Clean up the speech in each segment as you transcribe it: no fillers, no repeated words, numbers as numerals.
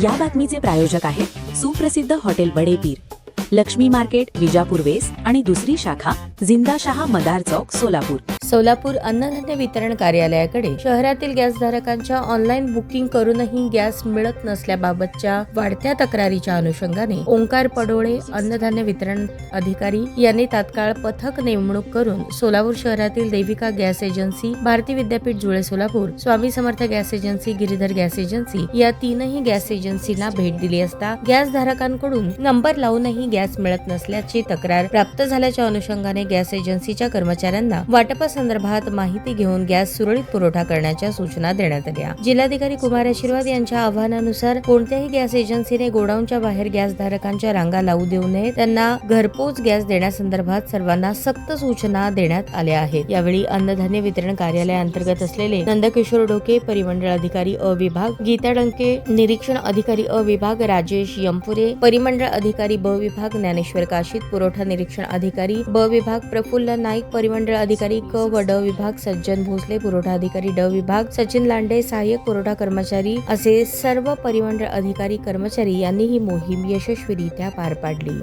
या बातमीचे प्रायोजक आहेत सुप्रसिद्ध hotel Badepir, Laxmi market, Vijapur west आणि दुसरी शाखा जिंदाशहा मदार चौक, सोलापूर. सोलापूर अन्नधान्य वितरण कार्यालयाकडे शहरातील गॅसधारकांच्या ऑनलाईन बुकिंग करूनही गॅस मिळत नसल्याबाबतच्या वाढत्या तक्रारीच्या अनुषंगाने ओंकार पडोळे अन्नधान्य वितरण अधिकारी यांनी तात्काळ पथक नेमणूक करून सोलापूर शहरातील Devika gas agency, Bharati Vidyapeeth Jule Solapur, Swami Samarth gas agency, Giridhar gas agency या तीनही गॅस एजन्सींना भेट दिली असता गॅस धारकांकडून नंबर लावूनही गॅस मिळत नसल्याची तक्रार प्राप्त झाल्याच्या अनुषंगाने गॅस एजन्सीच्या कर्मचाऱ्यांना वाटपासंदर्भात माहिती घेऊन गॅस सुरळीत पुरवठा करण्याच्या सूचना देण्यात आल्या. जिल्हाधिकारी कुमार आशीर्वाद यांच्या आवाहनानुसार कोणत्याही गॅस एजन्सीने गोडाऊनच्या बाहेर गॅस धारकांच्या रांगा लावू देऊ नये, त्यांना घरपोच गॅस देण्यासंदर्भात सर्वांना सक्त सूचना देण्यात आल्या आहेत. यावेळी अन्नधान्य वितरण कार्यालयाअंतर्गत असलेले नंदकिशोर डोके, परिमंडळ अधिकारी अ विभाग, गीता डंके, निरीक्षण अधिकारी अ विभाग, राजेश यमपुरे, परिमंडळ अधिकारी ब विभाग, ज्ञानेश्वर काशीत, पुरवठा निरीक्षण अधिकारी ब विभाग, प्रफुल्ल नाईक, परिमंडळ अधिकारी क व ड विभाग, सज्जन भोसले, पुरवठा अधिकारी ड विभाग, सचिन लांडे, सहाय्यक पुरवठा कर्मचारी असे सर्व परिमंडळ अधिकारी कर्मचारी यांनी ही मोहीम यशस्वीरित्या पार पाडली.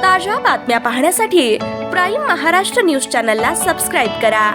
ताज्या बातम्या पाहण्यासाठी प्राईम महाराष्ट्र न्यूज चॅनलला सबस्क्राईब करा.